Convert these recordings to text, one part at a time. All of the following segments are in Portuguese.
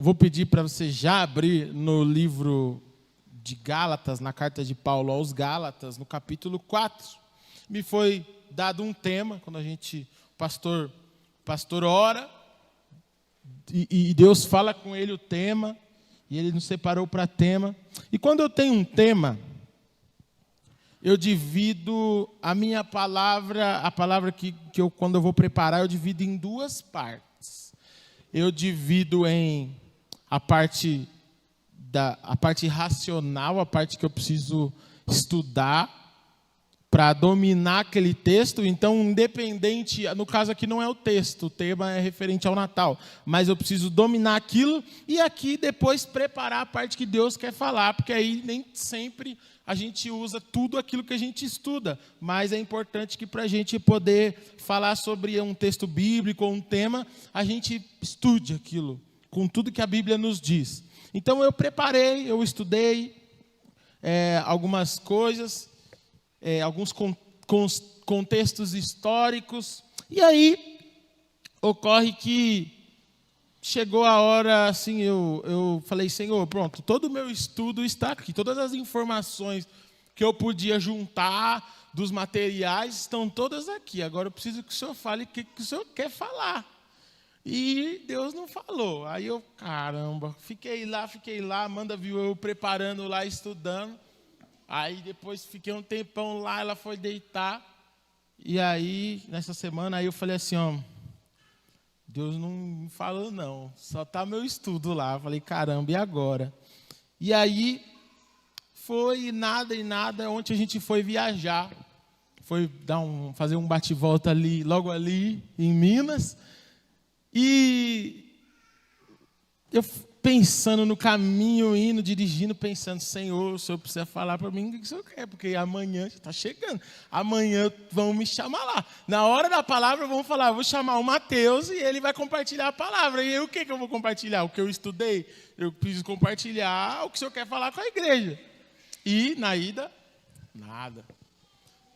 Vou pedir para você já abrir no livro de Gálatas, na carta de Paulo aos Gálatas, no capítulo 4. Me foi dado um tema, quando o pastor ora, e Deus fala com ele o tema, e ele nos separou para tema. E quando eu tenho um tema, eu divido a minha palavra, a palavra que eu, quando eu vou preparar, eu divido em duas partes. Eu divido em a parte racional, a parte que eu preciso estudar para dominar aquele texto. Então, independente, no caso aqui não é o texto, o tema é referente ao Natal, mas eu preciso dominar aquilo e aqui depois preparar a parte que Deus quer falar, porque aí nem sempre a gente usa tudo aquilo que a gente estuda, mas é importante que para a gente poder falar sobre um texto bíblico ou um tema, a gente estude aquilo, com tudo que a Bíblia nos diz. Então eu preparei, eu estudei algumas coisas, alguns contextos históricos, e aí ocorre que chegou a hora, assim, eu falei, Senhor, pronto, todo o meu estudo está aqui, todas as informações que eu podia juntar dos materiais estão todas aqui, agora eu preciso que o Senhor fale o que o Senhor quer falar. E Deus não falou. Aí eu, caramba, fiquei lá, Amanda viu eu preparando lá, estudando. Aí depois fiquei um tempão lá, ela foi deitar. E aí, nessa semana, aí eu falei assim, ó, Deus não falou não, só está meu estudo lá. Eu falei, caramba, e agora? E aí, foi nada, ontem a gente foi viajar. Foi fazer um bate-volta ali, logo ali, em Minas. E eu pensando no caminho, indo, dirigindo, pensando, Senhor, o Senhor precisa falar para mim o que o Senhor quer, porque amanhã já está chegando. Amanhã vão me chamar lá. Na hora da palavra vão falar, eu vou chamar o Mateus e ele vai compartilhar a palavra. E eu, o que eu vou compartilhar? O que eu estudei? Eu preciso compartilhar o que o Senhor quer falar com a igreja. E na ida, nada.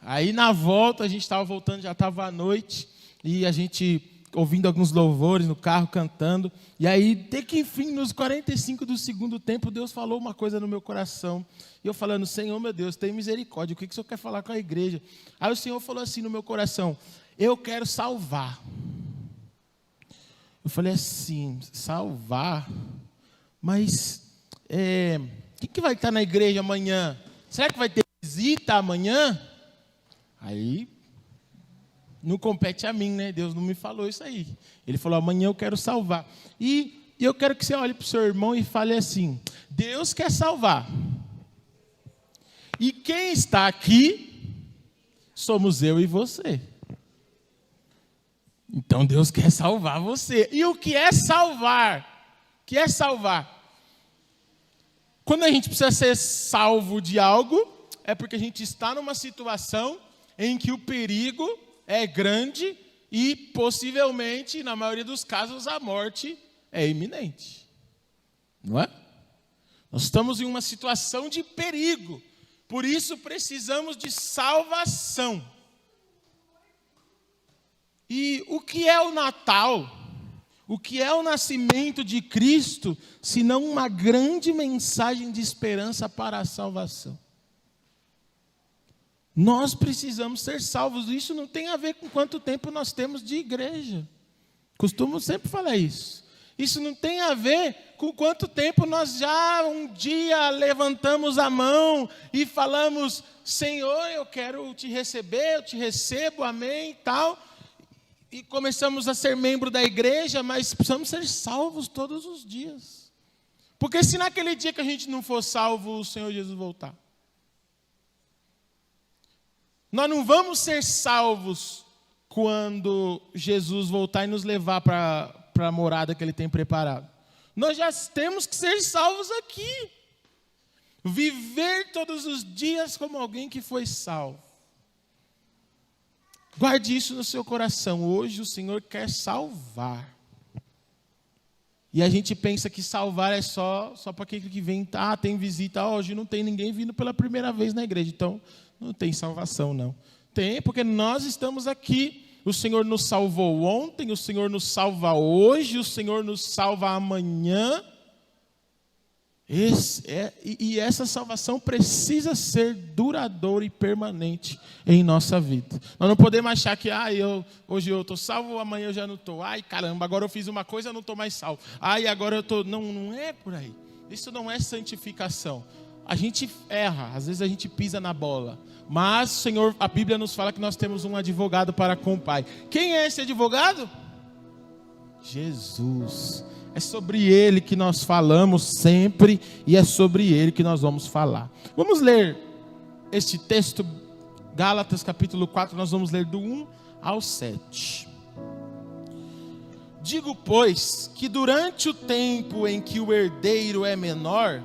Aí na volta, a gente estava voltando, já estava à noite, e a gente ouvindo alguns louvores no carro, cantando. E aí, até que enfim, nos 45 do segundo tempo, Deus falou uma coisa no meu coração. E eu falando, Senhor, meu Deus, tem misericórdia, o que o Senhor quer falar com a igreja? Aí o Senhor falou assim no meu coração, eu quero salvar. Eu falei assim, salvar? Mas, quem que vai estar na igreja amanhã? Será que vai ter visita amanhã? Aí, não compete a mim, né? Deus não me falou isso aí. Ele falou, amanhã eu quero salvar. E eu quero que você olhe para o seu irmão e fale assim, Deus quer salvar. E quem está aqui, somos eu e você. Então Deus quer salvar você. E o que é salvar? O que é salvar? Quando a gente precisa ser salvo de algo, é porque a gente está numa situação em que o perigo é grande e, possivelmente, na maioria dos casos, a morte é iminente. Não é? Nós estamos em uma situação de perigo. Por isso, precisamos de salvação. E o que é o Natal? O que é o nascimento de Cristo, se não uma grande mensagem de esperança para a salvação? Nós precisamos ser salvos. Isso não tem a ver com quanto tempo nós temos de igreja. Costumo sempre falar isso. Isso não tem a ver com quanto tempo nós já um dia levantamos a mão e falamos, Senhor, eu quero te receber, eu te recebo, amém e tal. E começamos a ser membro da igreja, mas precisamos ser salvos todos os dias. Porque se naquele dia que a gente não for salvo, o Senhor Jesus voltar. Nós não vamos ser salvos quando Jesus voltar e nos levar para a morada que Ele tem preparado. Nós já temos que ser salvos aqui. Viver todos os dias como alguém que foi salvo. Guarde isso no seu coração. Hoje o Senhor quer salvar. E a gente pensa que salvar é só para aquele que vem, tem visita. Hoje não tem ninguém vindo pela primeira vez na igreja. Então, não tem salvação, não. Tem, porque nós estamos aqui. O Senhor nos salvou ontem, o Senhor nos salva hoje, o Senhor nos salva amanhã. E essa salvação precisa ser duradoura e permanente em nossa vida. Nós não podemos achar que hoje eu estou salvo, amanhã eu já não estou. Ai, caramba, agora eu fiz uma coisa, eu não estou mais salvo. Ai, agora eu estou... Não, não é por aí. Isso não é santificação. A gente erra, às vezes a gente pisa na bola. Mas, Senhor, a Bíblia nos fala que nós temos um advogado para com o Pai. Quem é esse advogado? Jesus. É sobre Ele que nós falamos sempre e é sobre Ele que nós vamos falar. Vamos ler este texto, Gálatas capítulo 4, nós vamos ler do 1 ao 7. Digo, pois, que durante o tempo em que o herdeiro é menor,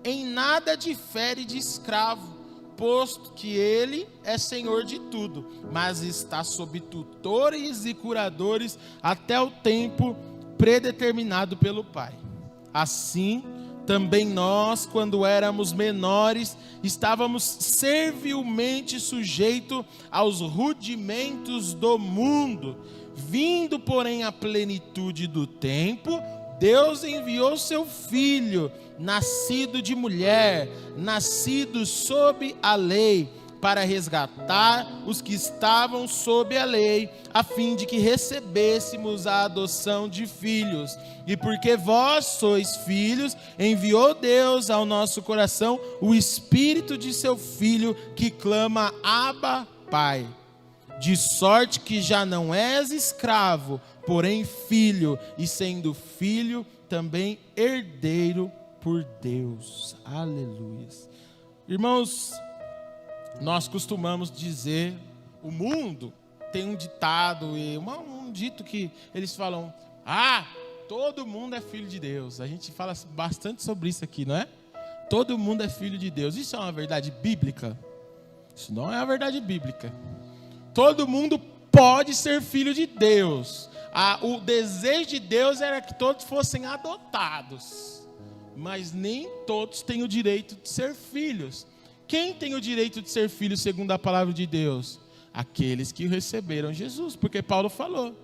em nada difere de escravo, posto que ele é senhor de tudo, mas está sob tutores e curadores até o tempo predeterminado pelo Pai. Assim, também nós, quando éramos menores, estávamos servilmente sujeitos aos rudimentos do mundo. Vindo, porém, à plenitude do tempo, Deus enviou seu Filho, nascido de mulher, nascido sob a lei, para resgatar os que estavam sob a lei, a fim de que recebêssemos a adoção de filhos. E porque vós sois filhos, enviou Deus ao nosso coração o Espírito de seu Filho, que clama, Abba, Pai. De sorte que já não és escravo, porém filho, e sendo filho, também herdeiro por Deus. Aleluia. Irmãos, nós costumamos dizer, o mundo tem um ditado, um dito que eles falam, todo mundo é filho de Deus. A gente fala bastante sobre isso aqui, não é? Todo mundo é filho de Deus. Isso é uma verdade bíblica? Isso não é uma verdade bíblica. Todo mundo pode ser filho de Deus. O desejo de Deus era que todos fossem adotados, mas nem todos têm o direito de ser filhos. Quem tem o direito de ser filho segundo a palavra de Deus? Aqueles que receberam Jesus, porque Paulo falou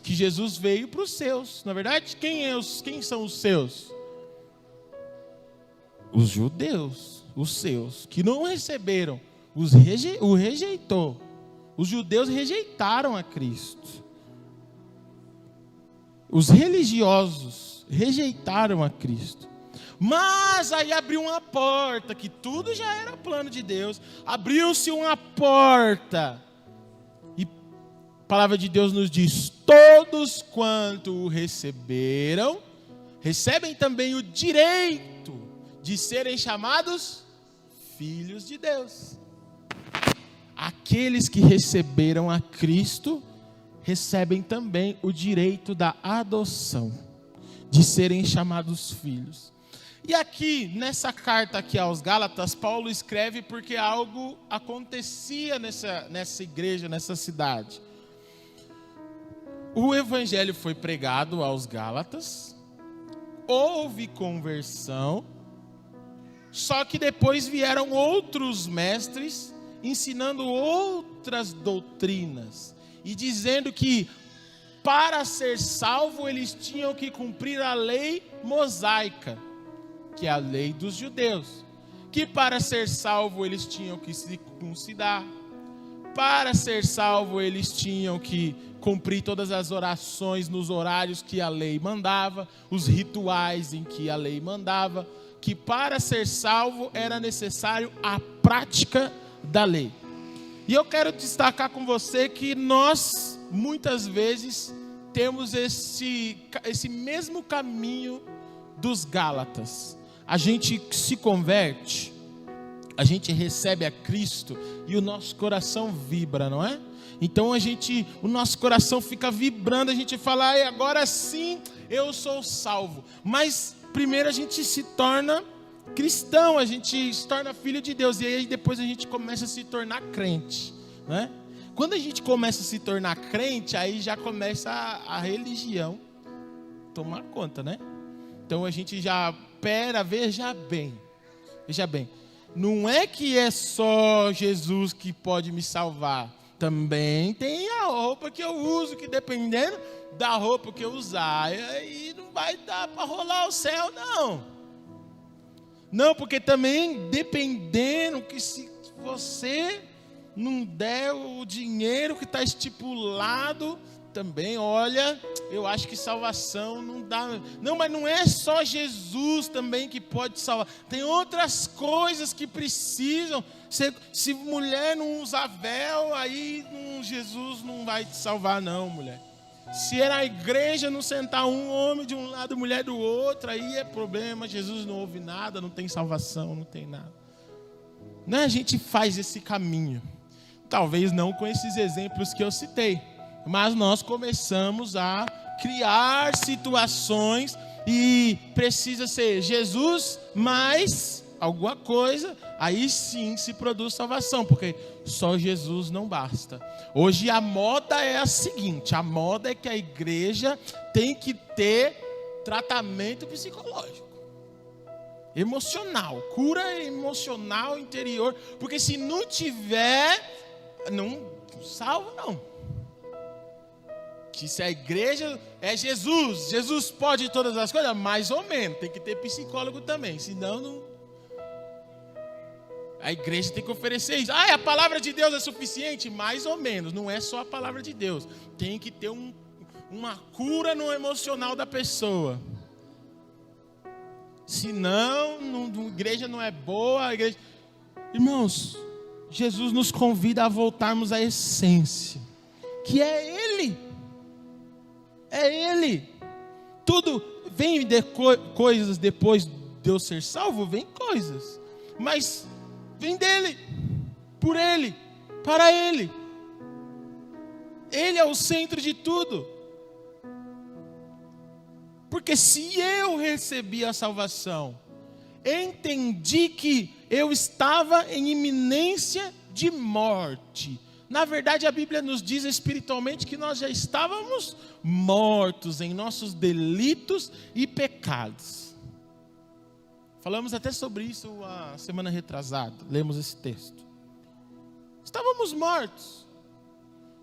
que Jesus veio para os seus. Na verdade, quem são os seus? Os judeus, os seus, que não receberam, o rejeitou. Os judeus rejeitaram a Cristo. Os religiosos rejeitaram a Cristo. Mas aí abriu uma porta, que tudo já era plano de Deus. Abriu-se uma porta. E a palavra de Deus nos diz, todos quanto o receberam, recebem também o direito de serem chamados filhos de Deus. Aqueles que receberam a Cristo, recebem também o direito da adoção, de serem chamados filhos. E aqui, nessa carta aqui aos Gálatas, Paulo escreve porque algo acontecia nessa igreja, nessa cidade. O evangelho foi pregado aos Gálatas, houve conversão, só que depois vieram outros mestres ensinando outras doutrinas e dizendo que para ser salvo eles tinham que cumprir a lei mosaica, que é a lei dos judeus, que para ser salvo eles tinham que se circuncidar, para ser salvo eles tinham que cumprir todas as orações nos horários que a lei mandava, os rituais em que a lei mandava, que para ser salvo era necessário a prática da lei. E eu quero destacar com você que nós, muitas vezes, temos esse mesmo caminho dos Gálatas. A gente se converte, a gente recebe a Cristo e o nosso coração vibra, não é? Então o nosso coração fica vibrando, a gente fala, agora sim eu sou salvo. Mas primeiro a gente se torna cristão, a gente se torna filho de Deus, e aí depois a gente começa a se tornar crente, né? Quando a gente começa a se tornar crente, aí já começa a religião tomar conta, né? Então a gente veja bem, não é que é só Jesus que pode me salvar, também tem a roupa que eu uso, que dependendo da roupa que eu usar, aí não vai dar para rolar o céu, não. Não, porque também dependendo que se você não der o dinheiro que está estipulado, também, olha, eu acho que salvação não dá. Não, mas não é só Jesus também que pode salvar. Tem outras coisas que precisam. Se mulher não usar véu, aí Jesus não vai te salvar não, mulher. Se na igreja não sentar um homem de um lado, mulher do outro, aí é problema. Jesus não ouve nada, não tem salvação, não tem nada. Não, a gente faz esse caminho. Talvez não com esses exemplos que eu citei. Mas nós começamos a criar situações e precisa ser Jesus mais alguma coisa, aí sim se produz salvação, porque só Jesus não basta. Hoje a moda é a seguinte, a moda é que a igreja tem que ter tratamento psicológico, emocional, cura emocional interior, porque se não tiver, não salva não. Que se a igreja é Jesus, Jesus pode todas as coisas, mais ou menos, tem que ter psicólogo também, senão não. A igreja tem que oferecer isso. A palavra de Deus é suficiente? Mais ou menos, não é só a palavra de Deus, tem que ter uma cura no emocional da pessoa. Senão, a igreja não é boa, a igreja... Irmãos, Jesus nos convida a voltarmos à essência, que é Ele. É Ele. Tudo vem coisas depois de eu ser salvo, vem coisas. Mas vem dele, por Ele, para Ele. Ele é o centro de tudo. Porque se eu recebi a salvação, entendi que eu estava em iminência de morte. Na verdade, a Bíblia nos diz espiritualmente que nós já estávamos mortos em nossos delitos e pecados. Falamos até sobre isso a semana retrasada, lemos esse texto. Estávamos mortos,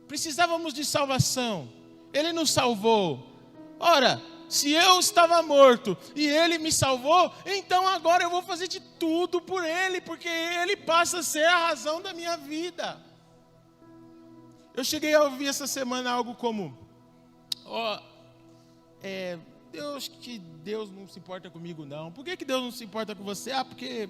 precisávamos de salvação, Ele nos salvou. Ora, se eu estava morto e Ele me salvou, então agora eu vou fazer de tudo por Ele, porque Ele passa a ser a razão da minha vida. Eu cheguei a ouvir essa semana algo como: Deus não se importa comigo não. Por que Deus não se importa com você? Porque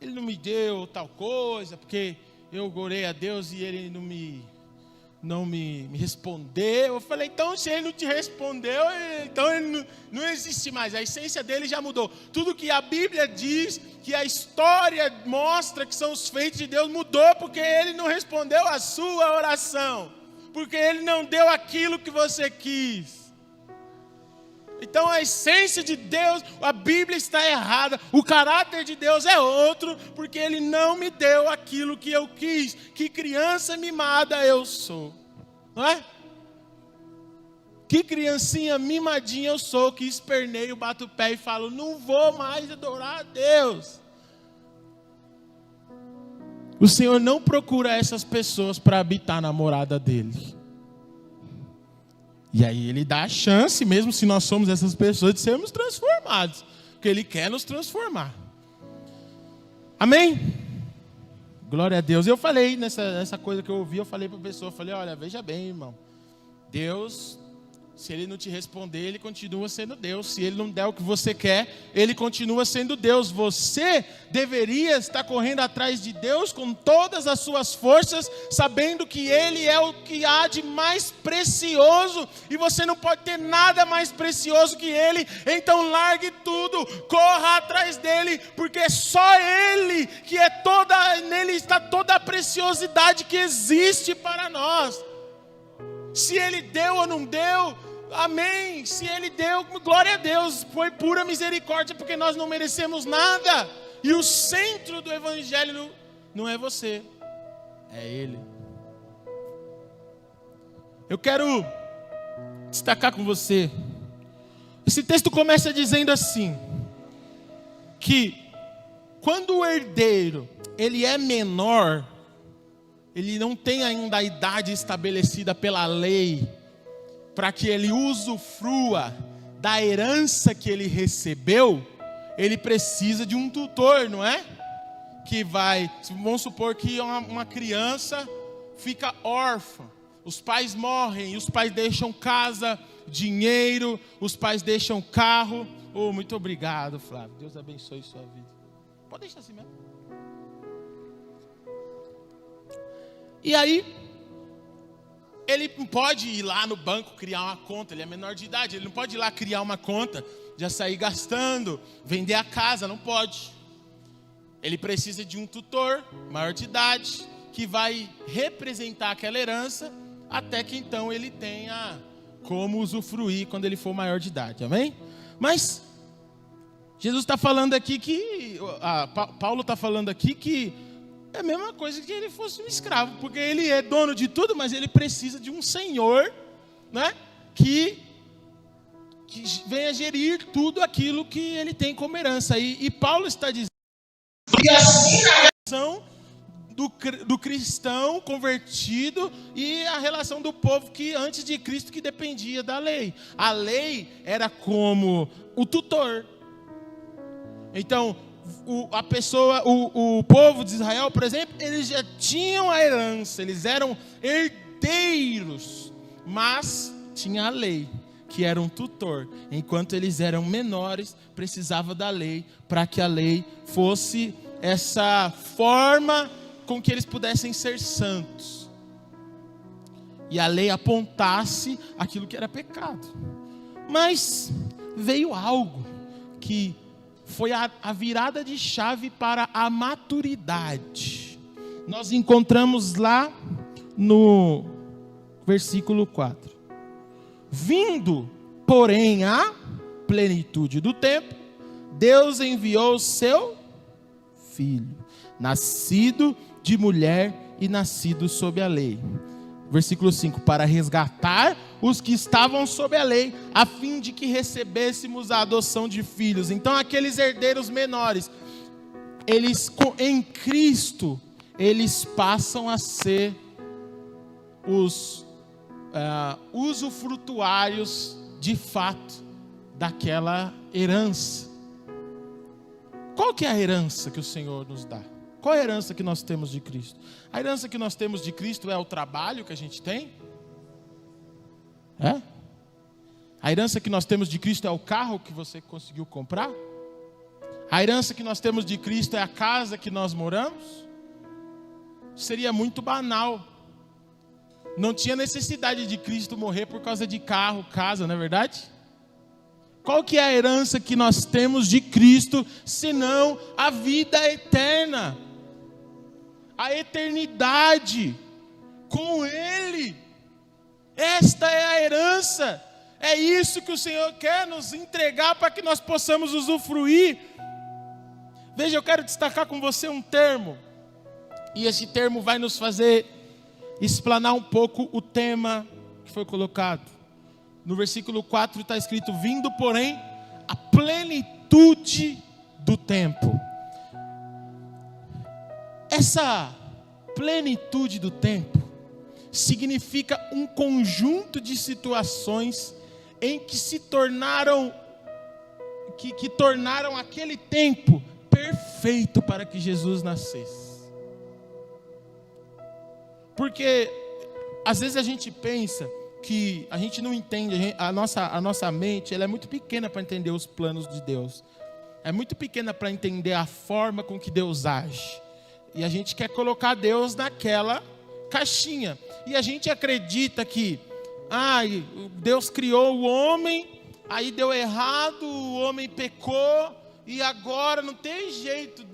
Ele não me deu tal coisa, porque eu orei a Deus e Ele não me respondeu. Eu falei, então se Ele não te respondeu, então Ele não existe mais, a essência dele já mudou. Tudo que a Bíblia diz, que a história mostra que são os feitos de Deus, mudou porque Ele não respondeu a sua oração, porque Ele não deu aquilo que você quis. Então a essência de Deus, a Bíblia está errada, o caráter de Deus é outro, porque Ele não me deu aquilo que eu quis. Que criança mimada eu sou, não é? Que criancinha mimadinha eu sou, que esperneio, bato o pé e falo, não vou mais adorar a Deus. O Senhor não procura essas pessoas para habitar na morada dEle. E aí Ele dá a chance, mesmo se nós somos essas pessoas, de sermos transformados. Porque Ele quer nos transformar. Amém? Glória a Deus. Eu falei nessa coisa que eu ouvi, eu falei para a pessoa, olha, veja bem, irmão. Deus, se Ele não te responder, Ele continua sendo Deus. Se Ele não der o que você quer, Ele continua sendo Deus. Você deveria estar correndo atrás de Deus com todas as suas forças, sabendo que Ele é o que há de mais precioso, e você não pode ter nada mais precioso que Ele. Então largue tudo, corra atrás dEle, porque é só Ele que nele está toda a preciosidade que existe para nós. Se Ele deu ou não deu, amém. Se Ele deu, glória a Deus, foi pura misericórdia, porque nós não merecemos nada. E o centro do Evangelho não é você, é Ele. Eu quero destacar com você, esse texto começa dizendo assim, que quando o herdeiro, ele é menor, ele não tem ainda a idade estabelecida pela lei, para que ele usufrua da herança que ele recebeu, ele precisa de um tutor, não é? Que vai, vamos supor que uma criança fica órfã, os pais morrem, e os pais deixam casa, dinheiro, os pais deixam carro. Oh, muito obrigado, Flávio, Deus abençoe sua vida. Pode deixar assim mesmo. E aí, ele não pode ir lá no banco criar uma conta, ele é menor de idade, ele não pode ir lá criar uma conta, já sair gastando, vender a casa, não pode. Ele precisa de um tutor, maior de idade, que vai representar aquela herança, até que então ele tenha como usufruir quando ele for maior de idade, amém? Mas, Jesus está falando aqui que, Paulo está falando aqui que é a mesma coisa que ele fosse um escravo, porque ele é dono de tudo, mas ele precisa de um senhor, né, que venha gerir tudo aquilo que ele tem como herança. E Paulo está dizendo que assim a relação do cristão convertido e a relação do povo que antes de Cristo que dependia da lei. A lei era como o tutor. Então, o povo de Israel, por exemplo, eles já tinham a herança, eles eram herdeiros, mas tinha a lei, que era um tutor. Enquanto eles eram menores, precisava da lei, para que a lei fosse essa forma com que eles pudessem ser santos. E a lei apontasse aquilo que era pecado. Mas veio algo que foi a virada de chave para a maturidade. Nós encontramos lá no versículo 4. Vindo, porém, a plenitude do tempo, Deus enviou o seu Filho, nascido de mulher e nascido sob a lei. Versículo 5, para resgatar os que estavam sob a lei, a fim de que recebêssemos a adoção de filhos. Então aqueles herdeiros menores, eles em Cristo, eles passam a ser os usufrutuários de fato daquela herança. Qual que é a herança que o Senhor nos dá? Qual é a herança que nós temos de Cristo? A herança que nós temos de Cristo é o trabalho que a gente tem? É? A herança que nós temos de Cristo é o carro que você conseguiu comprar? A herança que nós temos de Cristo é a casa que nós moramos? Seria muito banal. Não tinha necessidade de Cristo morrer por causa de carro, casa, não é verdade? Qual que é a herança que nós temos de Cristo, senão a vida eterna? A eternidade com Ele. Esta é a herança. É isso que o Senhor quer nos entregar para que nós possamos usufruir. Veja, eu quero destacar com você um termo. E esse termo vai nos fazer explanar um pouco o tema que foi colocado. No versículo 4 está escrito: vindo, porém, a plenitude do tempo. Essa plenitude do tempo significa um conjunto de situações em que se tornaram, que tornaram aquele tempo perfeito para que Jesus nascesse. Porque às vezes a gente pensa que a gente não entende, a nossa mente ela é muito pequena para entender os planos de Deus. É muito pequena para entender a forma com que Deus age. E a gente quer colocar Deus naquela caixinha. E a gente acredita que Deus criou o homem, aí deu errado, o homem pecou, e agora não tem jeito,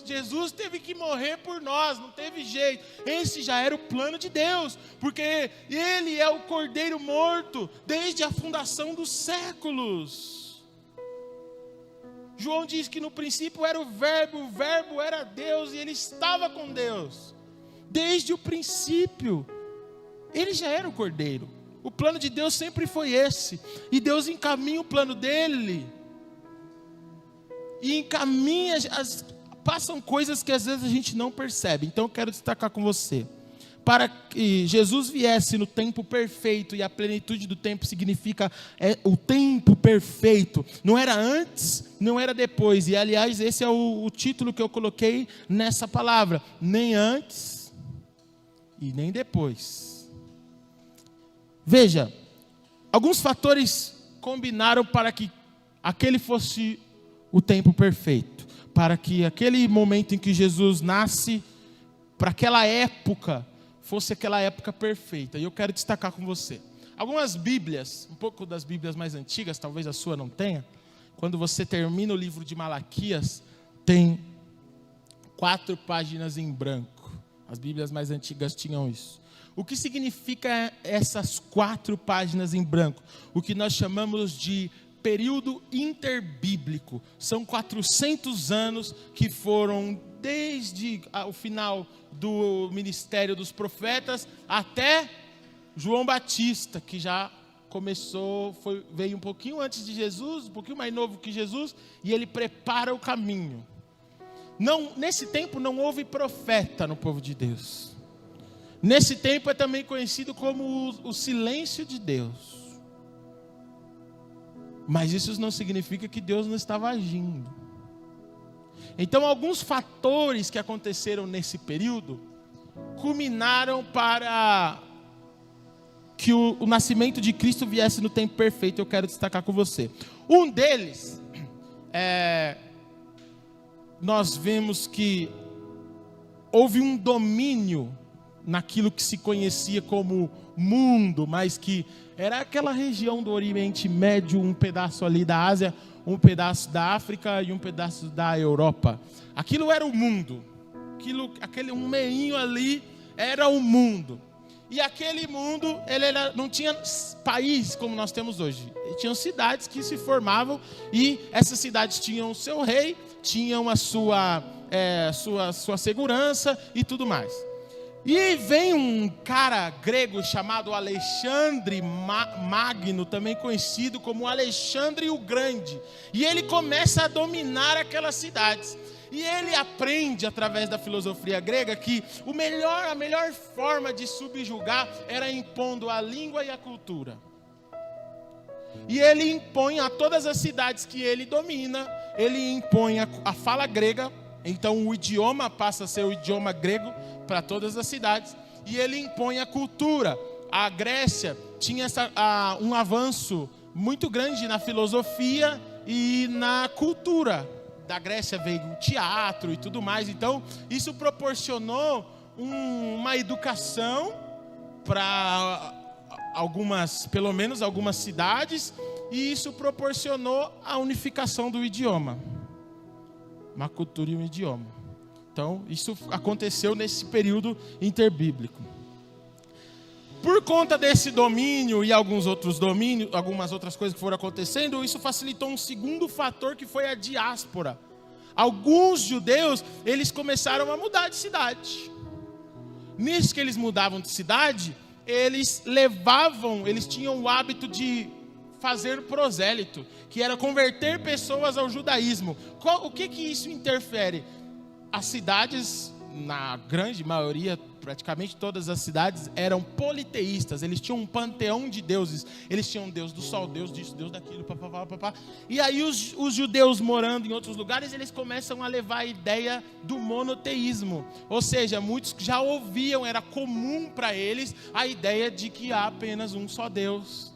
Jesus teve que morrer por nós, não teve jeito. Esse já era o plano de Deus, porque Ele é o Cordeiro morto desde a fundação dos séculos. João diz que no princípio era o Verbo era Deus, e Ele estava com Deus. Desde o princípio, Ele já era o Cordeiro. O plano de Deus sempre foi esse, e Deus encaminha o plano dEle, e encaminha, passam coisas que às vezes a gente não percebe. Então eu quero destacar com você: para que Jesus viesse no tempo perfeito, e a plenitude do tempo significa o tempo perfeito. Não era antes, não era depois. E aliás, esse é o título que eu coloquei nessa palavra: nem antes e nem depois. Veja, alguns fatores combinaram para que aquele fosse o tempo perfeito, para que aquele momento em que Jesus nasce, para aquela época, fosse aquela época perfeita. E eu quero destacar com você algumas Bíblias, um pouco das Bíblias mais antigas, talvez a sua não tenha. Quando você termina o livro de Malaquias, tem 4 páginas em branco. As Bíblias mais antigas tinham isso. O que significa essas 4 páginas em branco? O que nós chamamos de período interbíblico. São 400 anos que foram desde o final do ministério dos profetas até João Batista, que já começou, veio um pouquinho antes de Jesus, um pouquinho mais novo que Jesus, e ele prepara o caminho. Nesse tempo não houve profeta no povo de Deus. Nesse tempo é também conhecido como o silêncio de Deus. Mas isso não significa que Deus não estava agindo. Então, alguns fatores que aconteceram nesse período culminaram para que o nascimento de Cristo viesse no tempo perfeito. Eu quero destacar com você. Um deles, nós vemos que houve um domínio naquilo que se conhecia como mundo, mas que era aquela região do Oriente Médio, um pedaço ali da Ásia, um pedaço da África e um pedaço da Europa. Aquilo era o mundo. Aquele meinho ali era o mundo. E aquele mundo, não tinha país como nós temos hoje. Tinham cidades que se formavam, e essas cidades tinham o seu rei, tinham a sua segurança e tudo mais. E vem um cara grego chamado Alexandre Magno, também conhecido como Alexandre o Grande. E ele começa a dominar aquelas cidades. E ele aprende, através da filosofia grega, que a melhor forma de subjugar era impondo a língua e a cultura. E ele impõe a todas as cidades que ele domina, ele impõe a fala grega. Então o idioma passa a ser o idioma grego para todas as cidades. E ele impõe a cultura. A Grécia tinha um avanço muito grande na filosofia e na cultura. Da Grécia veio o teatro e tudo mais. Então isso proporcionou uma educação para pelo menos algumas cidades. E isso proporcionou a unificação do idioma. Uma cultura e um idioma. Então, isso aconteceu nesse período interbíblico. Por conta desse domínio e alguns outros domínios, algumas outras coisas que foram acontecendo, isso facilitou um segundo fator, que foi a diáspora. Alguns judeus, eles começaram a mudar de cidade. Nisso que eles mudavam de cidade, eles tinham o hábito de fazer prosélito, que era converter pessoas ao judaísmo. O que isso interfere? As cidades, na grande maioria, praticamente todas as cidades, eram politeístas. Eles tinham um panteão de deuses. Eles tinham Deus do sol, Deus disso, Deus daquilo, papapá. E aí os judeus morando em outros lugares, eles começam a levar a ideia do monoteísmo. Ou seja, muitos já ouviam, era comum para eles a ideia de que há apenas um só Deus.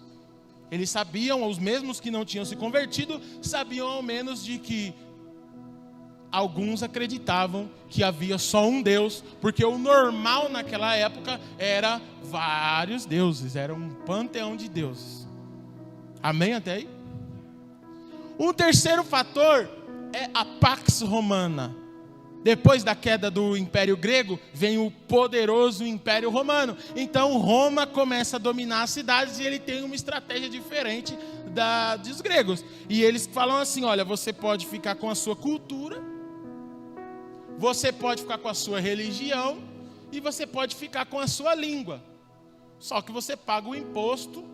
Eles sabiam, os mesmos que não tinham se convertido, sabiam ao menos de que alguns acreditavam que havia só um Deus, porque o normal naquela época era vários deuses, era um panteão de deuses. Amém até aí? Um terceiro fator é a Pax Romana. Depois da queda do Império Grego, vem o poderoso Império Romano. Então Roma começa a dominar as cidades, e ele tem uma estratégia diferente dos gregos. E eles falam assim: olha, você pode ficar com a sua cultura, você pode ficar com a sua religião, e você pode ficar com a sua língua. Só que você paga o imposto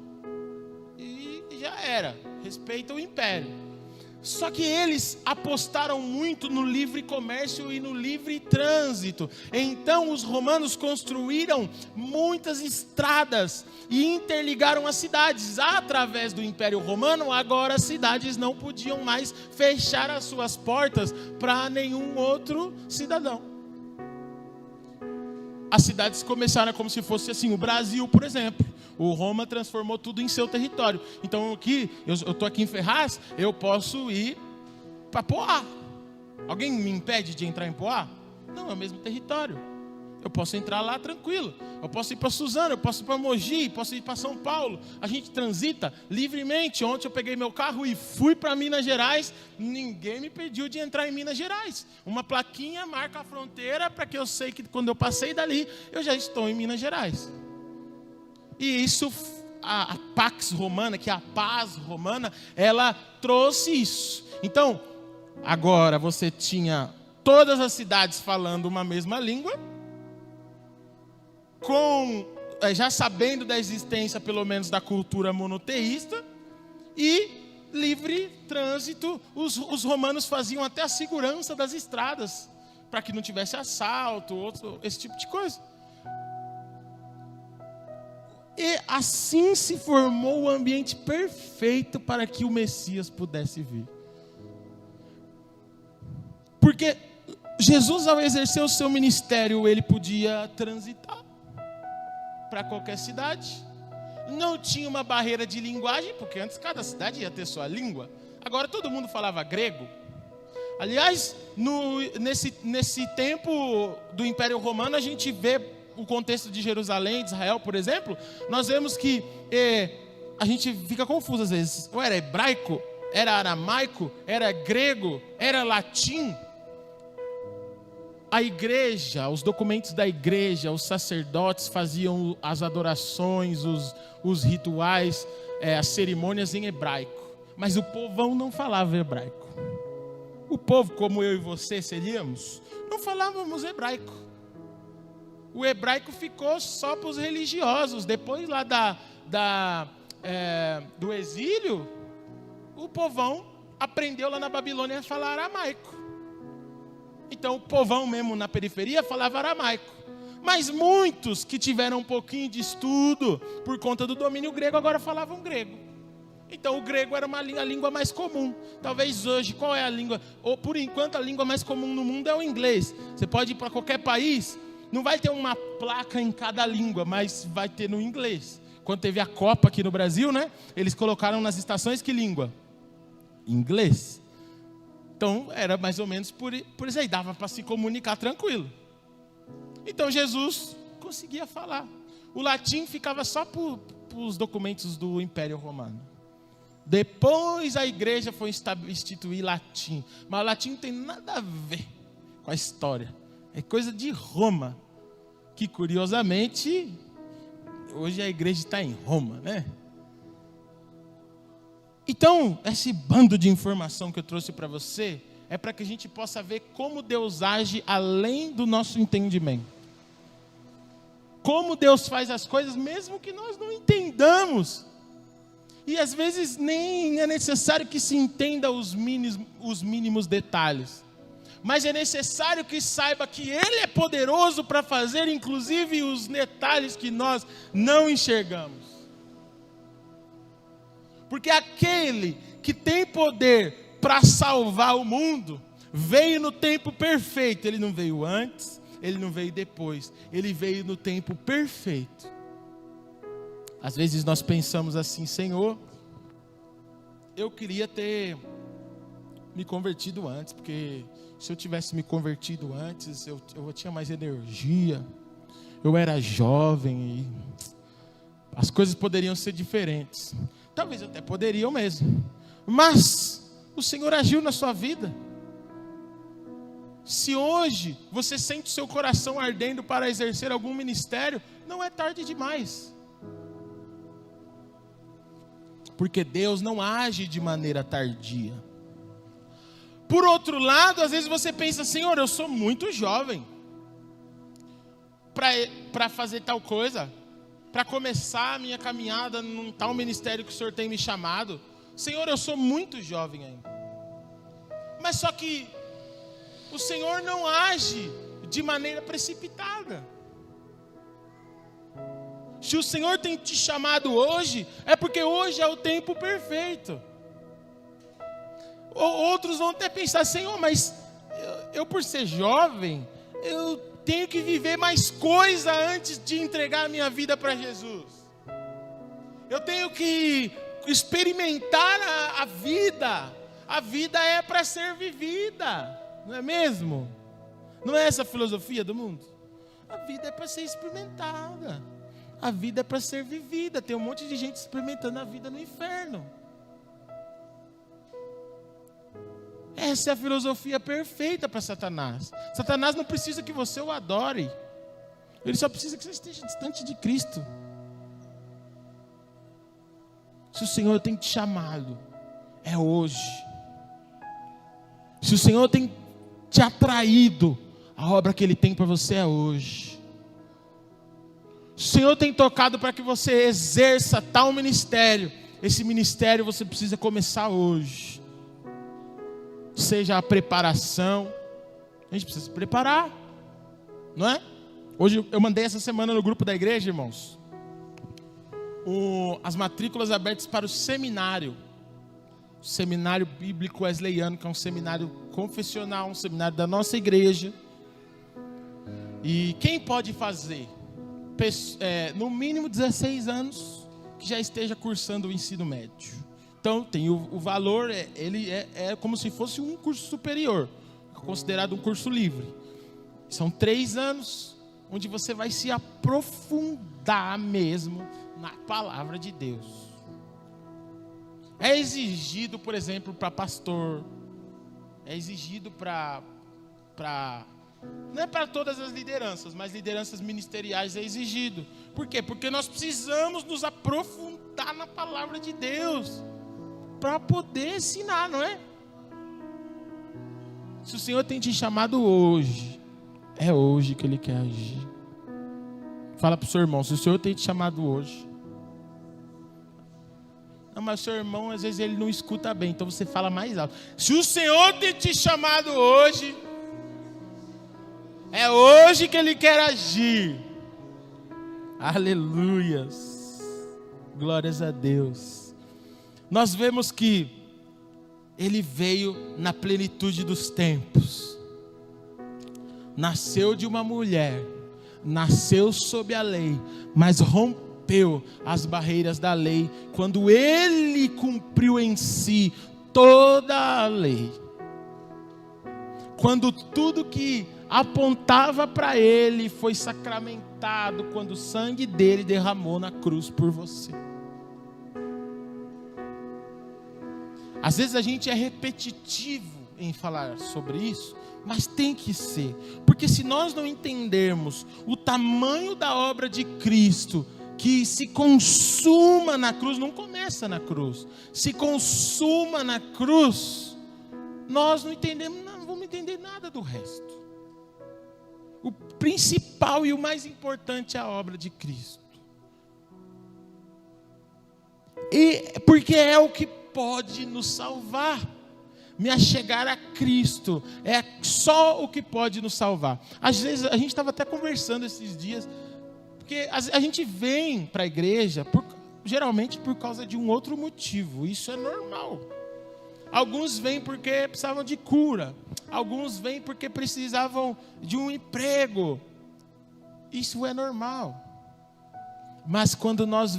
e já era. Respeita o império. Só que eles apostaram muito no livre comércio e no livre trânsito. Então os romanos construíram muitas estradas e interligaram as cidades. Através do Império Romano, agora as cidades não podiam mais fechar as suas portas para nenhum outro cidadão. As cidades começaram como se fosse assim, o Brasil, por exemplo. O Roma transformou tudo em seu território. Então aqui, eu estou aqui em Ferraz, eu posso ir para Poá. Alguém me impede de entrar em Poá? Não, é o mesmo território. Eu posso entrar lá tranquilo. Eu posso ir para Suzano, eu posso ir para Mogi, posso ir para São Paulo. A gente transita livremente. Ontem eu peguei meu carro e fui para Minas Gerais. Ninguém me pediu de entrar em Minas Gerais. Uma plaquinha marca a fronteira para que eu sei que quando eu passei dali, eu já estou em Minas Gerais. E isso, a Pax Romana, que é a paz romana, ela trouxe isso. Então, agora você tinha todas as cidades falando uma mesma língua, já sabendo da existência, pelo menos, da cultura monoteísta, e livre trânsito. Os romanos faziam até a segurança das estradas, para que não tivesse assalto, esse tipo de coisa. E assim se formou o ambiente perfeito para que o Messias pudesse vir. Porque Jesus, ao exercer o seu ministério, ele podia transitar para qualquer cidade. Não tinha uma barreira de linguagem, porque antes cada cidade ia ter sua língua. Agora todo mundo falava grego. Aliás, nesse tempo do Império Romano, a gente vê o contexto de Jerusalém, de Israel, por exemplo. Nós vemos que a gente fica confuso às vezes. Ou era hebraico, era aramaico, era grego, era latim. A igreja, os documentos da igreja, os sacerdotes faziam as adorações, os rituais, as cerimônias em hebraico. Mas o povão não falava hebraico. O povo, como eu e você seríamos, não falávamos hebraico. O hebraico ficou só para os religiosos. Depois lá do exílio, o povão aprendeu lá na Babilônia a falar aramaico. Então o povão mesmo na periferia falava aramaico. Mas muitos que tiveram um pouquinho de estudo por conta do domínio grego, agora falavam grego. Então o grego era a língua mais comum. Talvez hoje, qual é a língua? Ou por enquanto a língua mais comum no mundo é o inglês. Você pode ir para qualquer país, não vai ter uma placa em cada língua, mas vai ter no inglês. Quando teve a Copa aqui no Brasil, né? Eles colocaram nas estações que língua? Inglês. Então era mais ou menos por isso aí, dava para se comunicar tranquilo. Então Jesus conseguia falar. O latim ficava só para os documentos do Império Romano. Depois a igreja foi instituir latim. Mas o latim não tem nada a ver com a história. É coisa de Roma. Que curiosamente, hoje a igreja está em Roma, né? Então, esse bando de informação que eu trouxe para você é para que a gente possa ver como Deus age além do nosso entendimento. Como Deus faz as coisas mesmo que nós não entendamos. E às vezes nem é necessário que se entenda os mínimos detalhes. Mas é necessário que saiba que Ele é poderoso para fazer inclusive os detalhes que nós não enxergamos. Porque aquele que tem poder para salvar o mundo, veio no tempo perfeito. Ele não veio antes, ele não veio depois. Ele veio no tempo perfeito. Às vezes nós pensamos assim: Senhor, eu queria ter me convertido antes, porque se eu tivesse me convertido antes, eu tinha mais energia, eu era jovem e as coisas poderiam ser diferentes. Talvez até poderiam mesmo, mas o Senhor agiu na sua vida. Se hoje você sente o seu coração ardendo para exercer algum ministério, não é tarde demais. Porque Deus não age de maneira tardia. Por outro lado, às vezes você pensa: Senhor, eu sou muito jovem para fazer tal coisa, para começar a minha caminhada num tal ministério que o Senhor tem me chamado. Senhor, eu sou muito jovem ainda. Mas só que o Senhor não age de maneira precipitada. Se o Senhor tem te chamado hoje, é porque hoje é o tempo perfeito. Outros vão até pensar, Senhor, mas eu por ser jovem, eu tenho que viver mais coisa antes de entregar a minha vida para Jesus. Eu tenho que experimentar a vida. A vida é para ser vivida, não é mesmo? Não é essa a filosofia do mundo? A vida é para ser experimentada. A vida é para ser vivida. Tem um monte de gente experimentando a vida no inferno. Essa é a filosofia perfeita para Satanás. Satanás não precisa que você o adore. Ele só precisa que você esteja distante de Cristo. Se o Senhor tem te chamado, é hoje. Se o Senhor tem te atraído, a obra que Ele tem para você é hoje. O Senhor tem tocado para que você exerça tal ministério. Esse ministério você precisa começar hoje. Seja a preparação. A gente precisa se preparar, não é? Hoje eu mandei essa semana no grupo da igreja, irmãos, as matrículas abertas para o seminário. O seminário bíblico wesleyano, que é um seminário confessional, um seminário da nossa igreja. E quem pode fazer? No mínimo 16 anos que já esteja cursando o ensino médio. Então tem o valor, ele é como se fosse um curso superior, considerado um curso livre. São 3 anos onde você vai se aprofundar mesmo na palavra de Deus. É exigido, por exemplo, para pastor, é exigido para não é para todas as lideranças, mas lideranças ministeriais é exigido. Por quê? Porque nós precisamos nos aprofundar na palavra de Deus para poder ensinar, não é? Se o Senhor tem te chamado hoje, é hoje que Ele quer agir. Fala para o seu irmão, se o Senhor tem te chamado hoje. Não, mas o seu irmão, às vezes ele não escuta bem, então você fala mais alto. Se o Senhor tem te chamado hoje, é hoje que Ele quer agir. Aleluias. Glórias a Deus. Nós vemos que Ele veio na plenitude dos tempos. Nasceu de uma mulher. Nasceu sob a lei. Mas rompeu as barreiras da lei quando Ele cumpriu em si toda a lei. Quando tudo que apontava para Ele foi sacramentado quando o sangue dele derramou na cruz por você. Às vezes a gente é repetitivo em falar sobre isso, mas tem que ser, porque se nós não entendermos o tamanho da obra de Cristo, que se consuma na cruz, não começa na cruz, se consuma na cruz, nós não entendemos, não vamos entender nada do resto. O principal e o mais importante é a obra de Cristo. E porque é o que pode nos salvar. Me achegar a Cristo é só o que pode nos salvar. Às vezes a gente estava até conversando esses dias, porque a gente vem para a igreja geralmente por causa de um outro motivo. Isso é normal. Alguns vêm porque precisavam de cura. Alguns vêm porque precisavam de um emprego. Isso é normal. Mas quando nós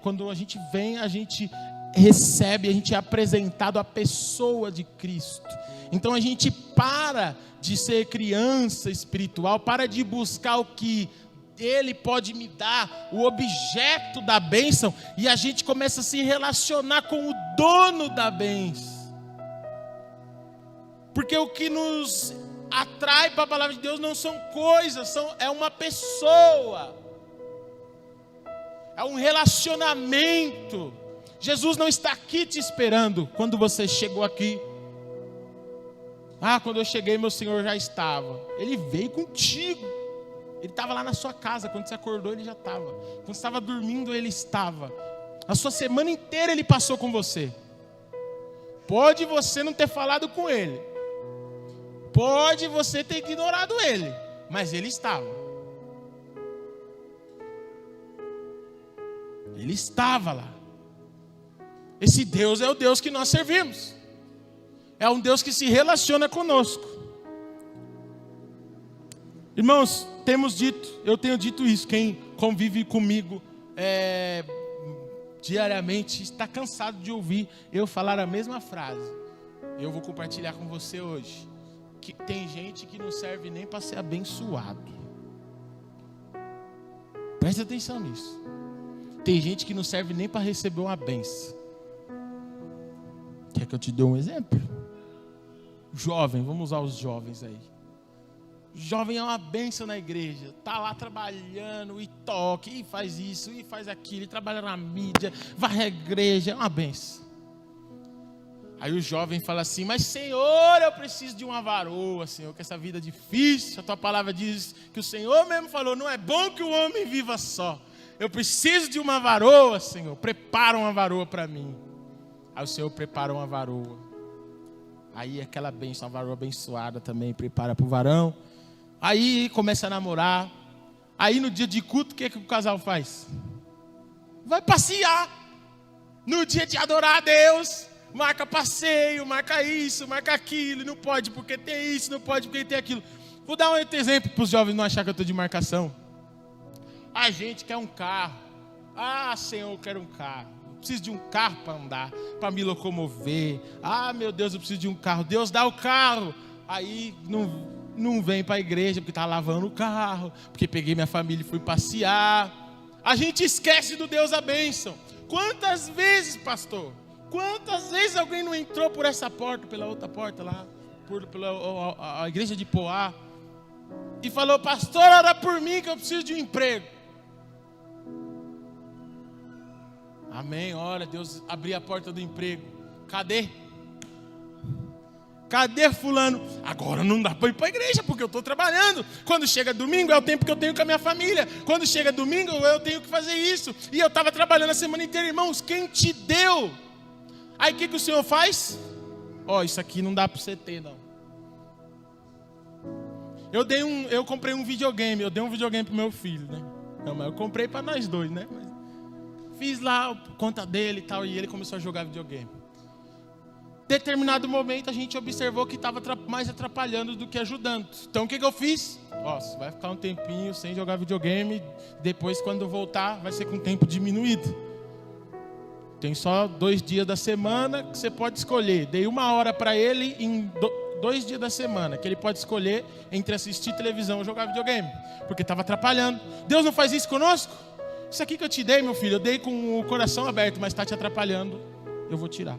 quando a gente vem, a gente recebe, a gente é apresentado à pessoa de Cristo. Então a gente para de ser criança espiritual, para de buscar o que Ele pode me dar, o objeto da bênção, e a gente começa a se relacionar com o dono da bênção. Porque o que nos atrai para a palavra de Deus não são coisas, é uma pessoa, é um relacionamento. Jesus não está aqui te esperando quando você chegou aqui. Quando eu cheguei, meu Senhor já estava. Ele veio contigo. Ele estava lá na sua casa. Quando você acordou, Ele já estava. Quando você estava dormindo, Ele estava. A sua semana inteira Ele passou com você. Pode você não ter falado com ele. Pode você ter ignorado ele. Mas ele estava. Ele estava lá. Esse Deus é o Deus que nós servimos. É um Deus que se relaciona conosco. Irmãos, eu tenho dito isso. Quem convive comigo diariamente está cansado de ouvir eu falar a mesma frase. Eu vou compartilhar com você hoje. Que tem gente que não serve nem para ser abençoado. Presta atenção nisso. Tem gente que não serve nem para receber uma bênção. Quer que eu te dê um exemplo? Jovem, vamos usar os jovens aí. Jovem é uma bênção na igreja. Está lá trabalhando e toca, e faz isso, e faz aquilo, e trabalha na mídia, varre a igreja, é uma bênção. Aí o jovem fala assim, mas Senhor, eu preciso de uma varoa, Senhor, que essa vida é difícil. A tua palavra diz que o Senhor mesmo falou, não é bom que o homem viva só. Eu preciso de uma varoa, Senhor, prepara uma varoa para mim. Aí o Senhor prepara uma varoa. Aí aquela bênção, uma varoa abençoada também, prepara para o varão. Aí começa a namorar. Aí no dia de culto, o que o casal faz? Vai passear. No dia de adorar a Deus, marca passeio, marca isso, marca aquilo. Não pode porque tem isso, não pode porque tem aquilo. Vou dar um exemplo para os jovens não acharem que eu estou de marcação. A gente quer um carro. Ah, Senhor, eu quero um carro. Eu preciso de um carro para andar, para me locomover. Ah, meu Deus, eu preciso de um carro. Deus dá o carro. Aí não vem para a igreja porque está lavando o carro, porque peguei minha família e fui passear. A gente esquece do Deus da bênção. Quantas vezes, pastor? Quantas vezes alguém não entrou por essa porta, pela outra porta lá, pela igreja de Poá, e falou, pastor, ora por mim que eu preciso de um emprego. Amém, ora, Deus abriu a porta do emprego. Cadê? Cadê fulano? Agora não dá para ir para a igreja, porque eu estou trabalhando. Quando chega domingo é o tempo que eu tenho com a minha família. Quando chega domingo eu tenho que fazer isso. E eu estava trabalhando a semana inteira, irmãos, quem te deu? Aí o que o Senhor faz? Isso aqui não dá para você ter, não. Eu comprei um videogame, eu dei um videogame pro meu filho, né? Não, mas eu comprei para nós dois, né? Fiz lá a conta dele e tal, e ele começou a jogar videogame. Determinado momento a gente observou que estava mais atrapalhando do que ajudando. Então o que eu fiz? Você vai ficar um tempinho sem jogar videogame, depois quando voltar vai ser com tempo diminuído. Tem só 2 dias da semana que você pode escolher. Dei 1 hora para ele em 2 dias da semana, que ele pode escolher entre assistir televisão ou jogar videogame, porque estava atrapalhando. Deus não faz isso conosco? Isso aqui que eu te dei, meu filho, eu dei com o coração aberto, mas está te atrapalhando, eu vou tirar.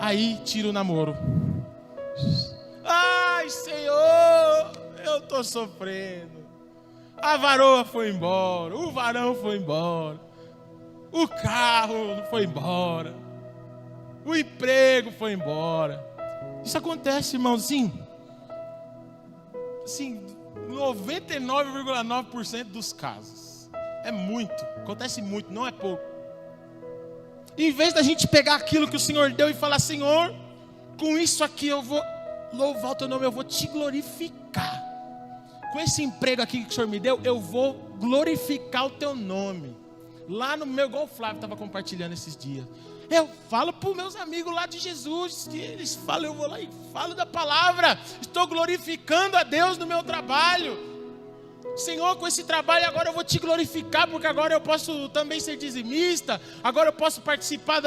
Aí tira o namoro. Ai, Senhor, eu estou sofrendo. A varoa foi embora, o varão foi embora, o carro foi embora, o emprego foi embora. Isso acontece, irmãos, assim 99,9% dos casos. É muito, acontece muito, não é pouco. Em vez da gente pegar aquilo que o Senhor deu e falar, Senhor, com isso aqui eu vou louvar o teu nome, eu vou te glorificar. Com esse emprego aqui que o Senhor me deu, eu vou glorificar o teu nome. Lá no meu, igual o Flávio estava compartilhando esses dias. Eu falo para os meus amigos lá de Jesus, que eles falam, eu vou lá e falo da palavra. Estou glorificando a Deus no meu trabalho. Senhor, com esse trabalho agora eu vou te glorificar, porque agora eu posso também ser dizimista, agora eu posso participar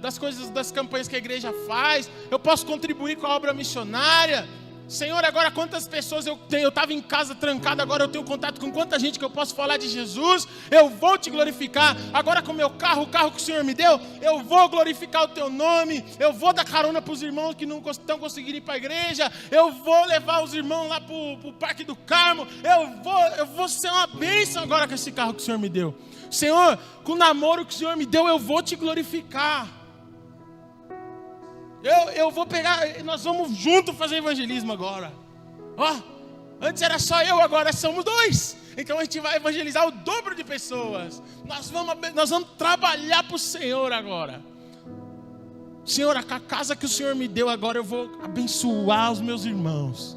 das coisas, das campanhas que a igreja faz, eu posso contribuir com a obra missionária. Senhor, agora quantas pessoas eu tenho? Eu estava em casa trancado, agora eu tenho contato com quanta gente que eu posso falar de Jesus. Eu vou te glorificar. Agora com o meu carro, o carro que o Senhor me deu, eu vou glorificar o teu nome. Eu vou dar carona para os irmãos que não estão conseguindo ir para a igreja. Eu vou levar os irmãos lá para o Parque do Carmo. Eu vou ser uma bênção agora com esse carro que o Senhor me deu. Senhor, com o namoro que o Senhor me deu, eu vou te glorificar. Eu vou pegar, nós vamos juntos fazer evangelismo agora. Antes era só eu, agora somos 2. Então a gente vai evangelizar o dobro de pessoas. Nós vamos trabalhar para o Senhor agora. Senhor, a casa que o Senhor me deu agora, eu vou abençoar os meus irmãos.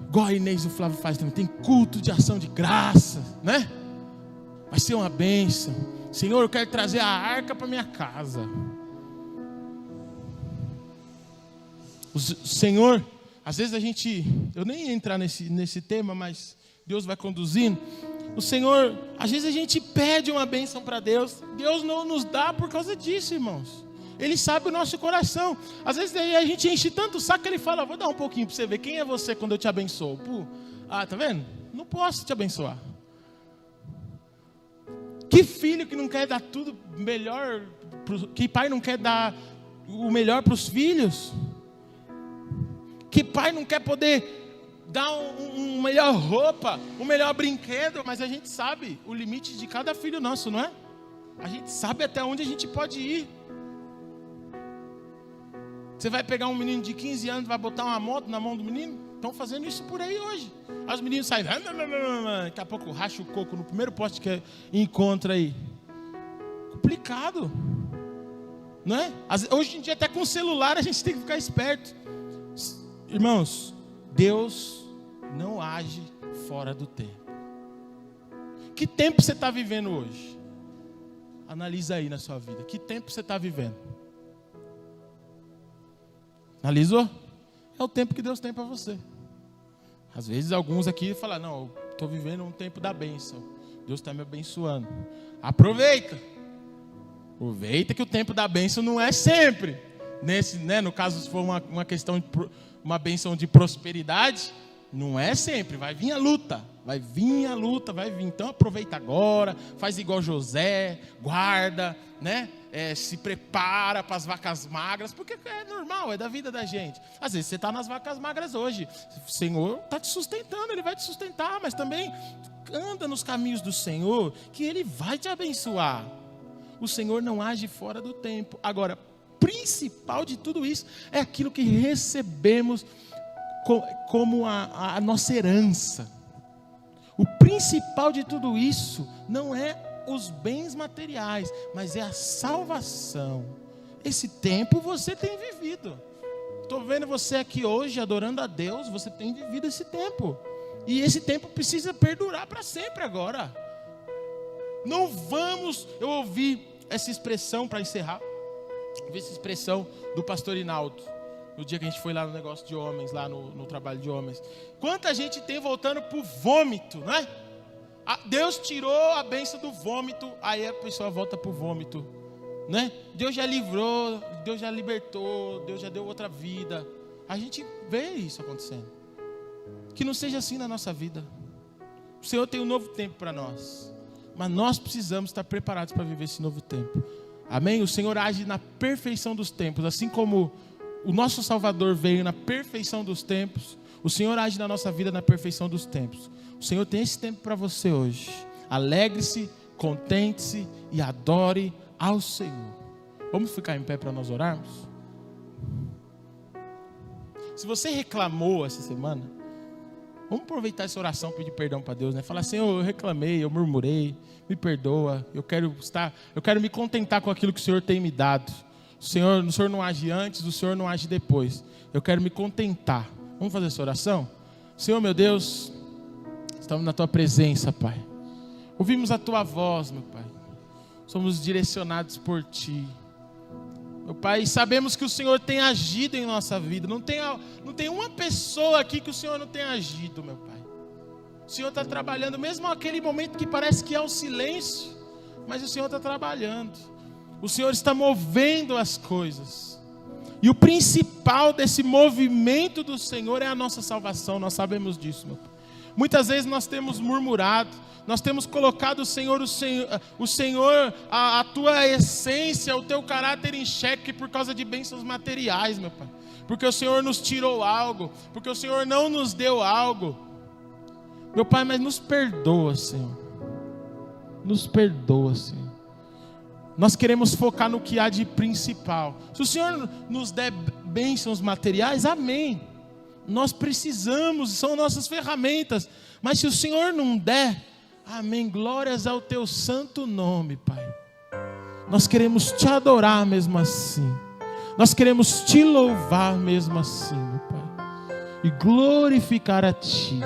Igual a Inês e o Flávio faz também. Tem culto de ação de graça, né? Vai ser uma bênção. Senhor, eu quero trazer a arca para minha casa. O Senhor, às vezes eu nem ia entrar nesse tema, mas Deus vai conduzindo. O Senhor, às vezes a gente pede uma bênção para Deus. Deus não nos dá por causa disso, irmãos. Ele sabe o nosso coração. Às vezes a gente enche tanto o saco que ele fala, vou dar um pouquinho para você ver. Quem é você quando eu te abençoo? Pô, tá vendo? Não posso te abençoar. Que filho que não quer dar tudo melhor, que pai não quer dar o melhor para os filhos? Que pai não quer poder dar uma melhor roupa, um melhor brinquedo? Mas a gente sabe o limite de cada filho nosso, não é? A gente sabe até onde a gente pode ir. Você vai pegar um menino de 15 anos, vai botar uma moto na mão do menino? Estão fazendo isso por aí hoje. Aí os meninos saem, daqui a pouco racha o coco no primeiro poste que encontra aí. Complicado, não é? Hoje em dia até com o celular a gente tem que ficar esperto. Irmãos, Deus não age fora do tempo. Que tempo você está vivendo hoje? Analisa aí na sua vida. Que tempo você está vivendo? Analisou? É o tempo que Deus tem para você. Às vezes alguns aqui falam, não, eu estou vivendo um tempo da bênção. Deus está me abençoando. Aproveita. Aproveita que o tempo da bênção não é sempre. No caso, se for uma questão de uma bênção de prosperidade, não é sempre. Vai vir a luta. Vai vir. Então aproveita agora, faz igual José, guarda, né? Se prepara para as vacas magras, porque é normal, é da vida da gente. Às vezes você está nas vacas magras hoje, o Senhor está te sustentando, Ele vai te sustentar, mas também anda nos caminhos do Senhor, que Ele vai te abençoar. O Senhor não age fora do tempo. Agora, principal de tudo isso é aquilo que recebemos como a nossa herança. O principal de tudo isso não é os bens materiais, mas é a salvação. Esse tempo você tem vivido. Estou vendo você aqui hoje adorando a Deus. Você tem vivido esse tempo, e esse tempo precisa perdurar para sempre agora. Não vamos. Eu ouvi essa expressão para encerrar. Ouvi essa expressão do pastor Inaldo no dia que a gente foi lá no negócio de homens, lá no trabalho de homens. Quanta gente tem voltando para o vômito, não é? Deus tirou a bênção do vômito, aí a pessoa volta para o vômito, né? Deus já livrou, Deus já libertou, Deus já deu outra vida. A gente vê isso acontecendo. Que não seja assim na nossa vida. O Senhor tem um novo tempo para nós, mas nós precisamos estar preparados para viver esse novo tempo. Amém? O Senhor age na perfeição dos tempos, assim como o nosso Salvador veio na perfeição dos tempos. O Senhor age na nossa vida na perfeição dos tempos. O Senhor tem esse tempo para você hoje. Alegre-se, contente-se e adore ao Senhor. Vamos ficar em pé para nós orarmos? Se você reclamou essa semana, vamos aproveitar essa oração, pedir perdão para Deus, né? Falar, Senhor, eu reclamei, eu murmurei, me perdoa, eu quero me contentar com aquilo que o Senhor tem me dado. O Senhor não age antes, o Senhor não age depois. Eu quero me contentar. Vamos fazer essa oração? Senhor, meu Deus, estamos na Tua presença, Pai. Ouvimos a Tua voz, meu Pai. Somos direcionados por Ti. Meu Pai, sabemos que o Senhor tem agido em nossa vida. Não tem uma pessoa aqui que o Senhor não tenha agido, meu Pai. O Senhor está trabalhando, mesmo naquele momento que parece que é um silêncio, mas o Senhor está trabalhando. O Senhor está movendo as coisas. E o principal desse movimento do Senhor é a nossa salvação. Nós sabemos disso, meu Pai. Muitas vezes nós temos murmurado, nós temos colocado o Senhor, a Tua essência, o Teu caráter em xeque por causa de bênçãos materiais, meu Pai. Porque o Senhor nos tirou algo, porque o Senhor não nos deu algo. Meu Pai, mas nos perdoa, Senhor. Nos perdoa, Senhor. Nós queremos focar no que há de principal. Se o Senhor nos der bênçãos materiais, amém. Nós precisamos, são nossas ferramentas. Mas se o Senhor não der, amém, glórias ao Teu santo nome, Pai. Nós queremos te adorar mesmo assim. Nós queremos te louvar mesmo assim, meu Pai. E glorificar a Ti.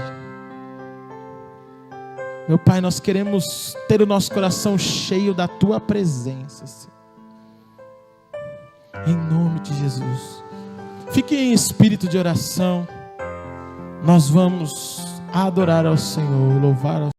Meu Pai, nós queremos ter o nosso coração cheio da Tua presença, Senhor. Em nome de Jesus. Fique em espírito de oração. Nós vamos adorar ao Senhor, louvar ao